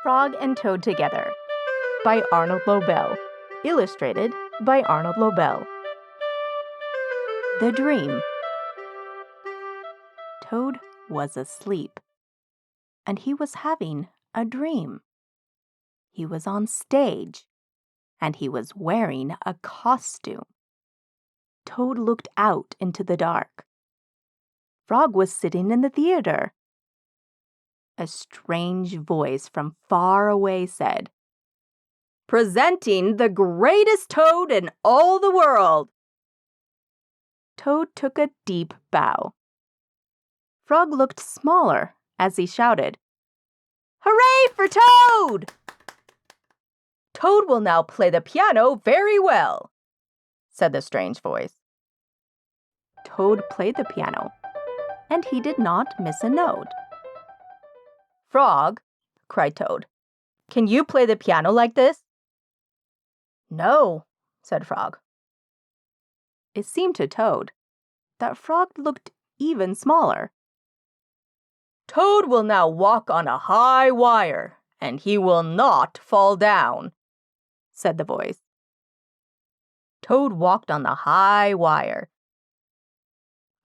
Frog and Toad Together by Arnold Lobel. Illustrated by Arnold Lobel. The Dream. Toad was asleep, and he was having a dream. He was on stage, and he was wearing a costume. Toad looked out into the dark. Frog was sitting in the theater. A strange voice from far away said, "Presenting the greatest toad in all the world." Toad took a deep bow. Frog looked smaller as he shouted, "Hooray for Toad!" "Toad will now play the piano very well," said the strange voice. Toad played the piano, and he did not miss a note. "Frog," cried Toad, "can you play the piano like this?" "No," said Frog. It seemed to Toad that Frog looked even smaller. "Toad will now walk on a high wire, and he will not fall down," said the voice. Toad walked on the high wire.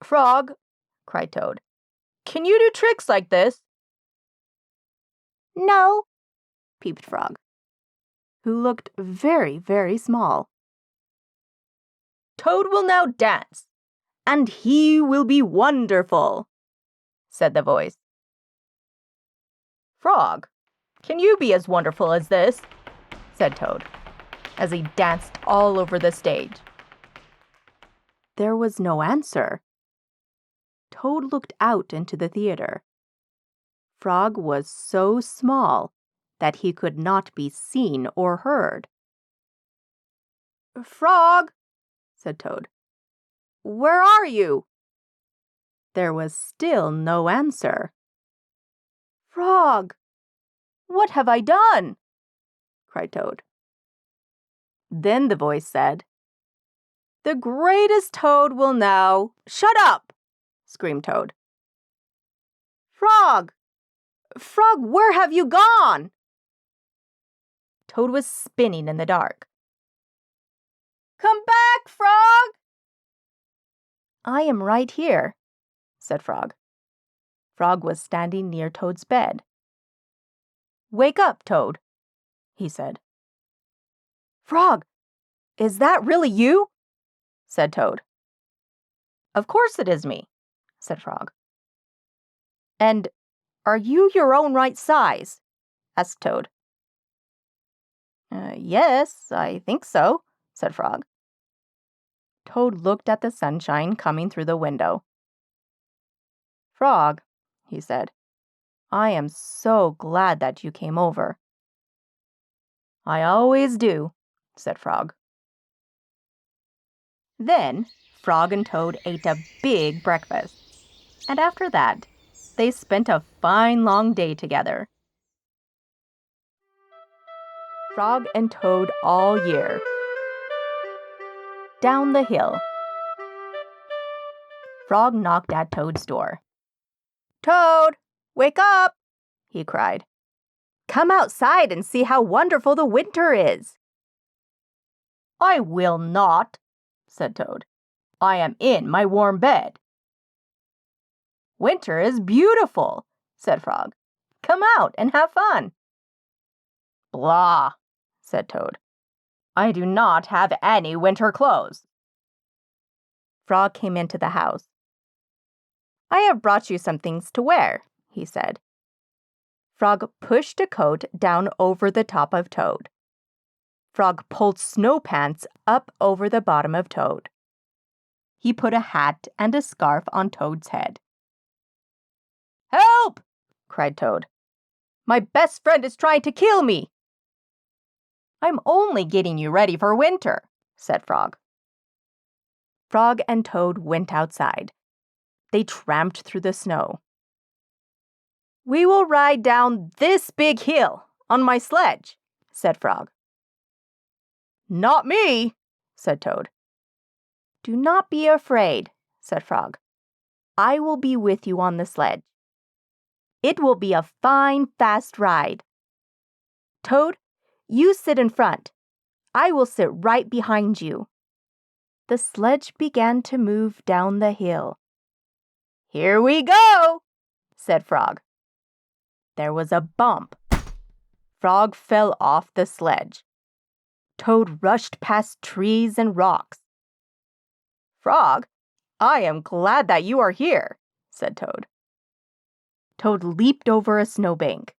"Frog," cried Toad, "can you do tricks like this?" "No," peeped Frog, who looked very, very small. "Toad will now dance, and he will be wonderful," said the voice. "Frog, can you be as wonderful as this?" said Toad, as he danced all over the stage. There was no answer. Toad looked out into the theater. Frog was so small that he could not be seen or heard. "Frog," said Toad, "where are you?" There was still no answer. "Frog, what have I done?" cried Toad. Then the voice said, "The greatest toad will now—" "Shut up!" screamed Toad. "Frog! Frog, where have you gone?" Toad was spinning in the dark. "Come back, Frog!" "I am right here," said Frog. Frog was standing near Toad's bed. "Wake up, Toad," he said. "Frog, is that really you?" said Toad. "Of course it is me," said Frog. "And are you your own right size?" asked Toad. Yes, I think so," said Frog. Toad looked at the sunshine coming through the window. "Frog," he said, "I am so glad that you came over." "I always do," said Frog. Then Frog and Toad ate a big breakfast, and after that, they spent a fine long day together. Frog and Toad all year. Down the hill. Frog knocked at Toad's door. "Toad, wake up!" he cried. "Come outside and see how wonderful the winter is." "I will not," said Toad. "I am in my warm bed." "Winter is beautiful," said Frog. "Come out and have fun." "Blah," said Toad. "I do not have any winter clothes." Frog came into the house. "I have brought you some things to wear," he said. Frog pushed a coat down over the top of Toad. Frog pulled snow pants up over the bottom of Toad. He put a hat and a scarf on Toad's head. "Help!" cried Toad. "My best friend is trying to kill me." "I'm only getting you ready for winter," said Frog. Frog and Toad went outside. They tramped through the snow. "We will ride down this big hill on my sledge," said Frog. "Not me," said Toad. "Do not be afraid," said Frog. "I will be with you on the sledge. It will be a fine, fast ride." Toad, you sit in front. I will sit right behind you. The sledge began to move down the hill. Here we go, said Frog. There was a bump. Frog fell off the sledge. Toad rushed past trees and rocks. Frog, I am glad that you are here, said Toad. Toad leaped over a snowbank.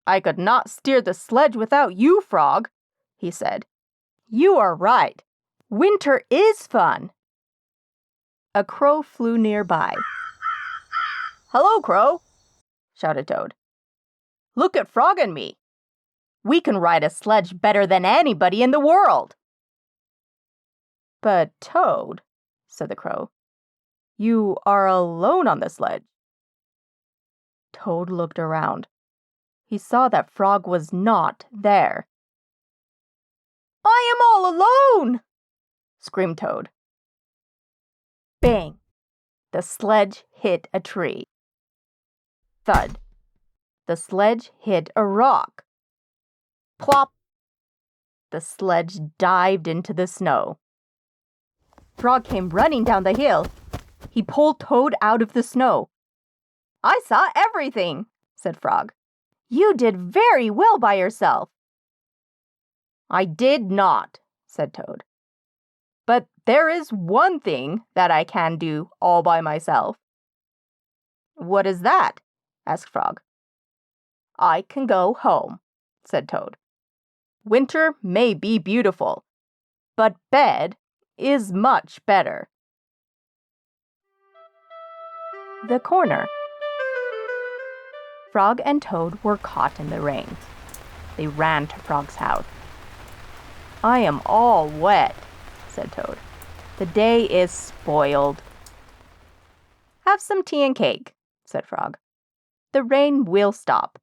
I could not steer the sledge without you, Frog, he said. You are right. Winter is fun. A crow flew nearby. Hello, Crow, shouted Toad. Look at Frog and me. We can ride a sledge better than anybody in the world. But Toad, said the crow, you are alone on the sledge. Toad looked around. He saw that Frog was not there. I am all alone, screamed Toad. Bang! The sledge hit a tree. Thud! The sledge hit a rock. Plop! The sledge dived into the snow. Frog came running down the hill. He pulled Toad out of the snow. I saw everything, said Frog. You did very well by yourself. I did not, said Toad. But there is one thing that I can do all by myself. What is that? asked Frog. I can go home, said Toad. Winter may be beautiful, but bed is much better. The corner. Frog and Toad were caught in the rain. They ran to Frog's house. I am all wet, said Toad. The day is spoiled. Have some tea and cake, said Frog. The rain will stop.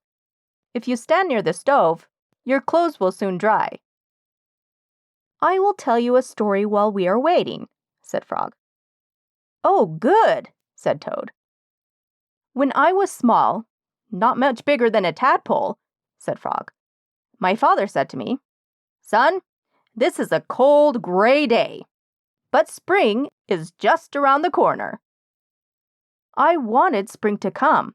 If you stand near the stove, your clothes will soon dry. I will tell you a story while we are waiting, said Frog. Oh, good, said Toad. When I was small, not much bigger than a tadpole, said Frog, my father said to me, Son, this is a cold, gray day, but spring is just around the corner. I wanted spring to come.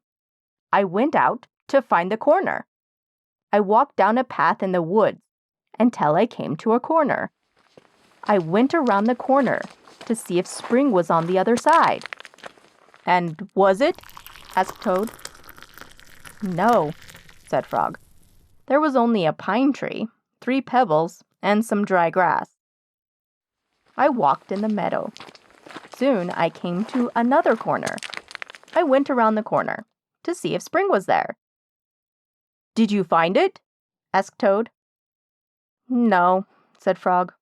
I went out to find the corner. I walked down a path in the woods until I came to a corner. I went around the corner to see if spring was on the other side. And was it? Asked Toad. No, said Frog. There was only a pine tree, 3 pebbles, and some dry grass. I walked in the meadow. Soon I came to another corner. I went around the corner to see if spring was there. Did you find it? Asked Toad. No, said Frog.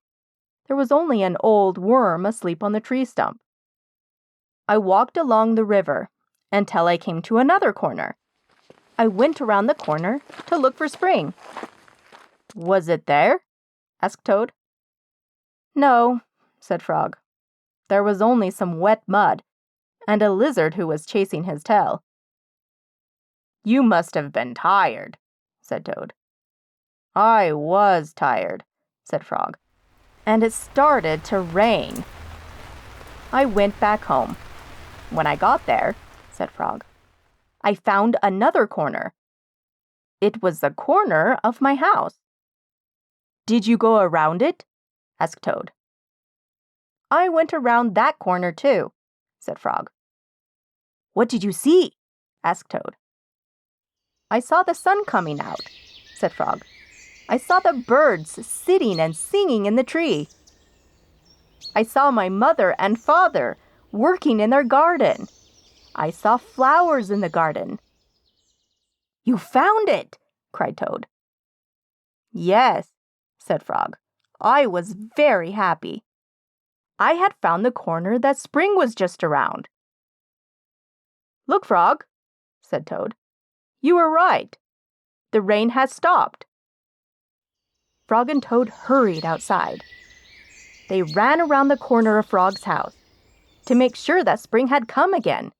There was only an old worm asleep on the tree stump. I walked along the river until I came to another corner. I went around the corner to look for spring. Was it there? Asked Toad. No, said Frog. There was only some wet mud and a lizard who was chasing his tail. You must have been tired, said Toad. I was tired, said Frog, and it started to rain. I went back home. When I got there, said Frog, I found another corner. It was the corner of my house. Did you go around it? Asked Toad. I went around that corner too, said Frog. What did you see? Asked Toad. I saw the sun coming out, said Frog. I saw the birds sitting and singing in the tree. I saw my mother and father working in their garden. I saw flowers in the garden. You found it, cried Toad. Yes, said Frog. I was very happy. I had found the corner that spring was just around. Look, Frog, said Toad. You were right. The rain has stopped. Frog and Toad hurried outside. They ran around the corner of Frog's house to make sure that spring had come again.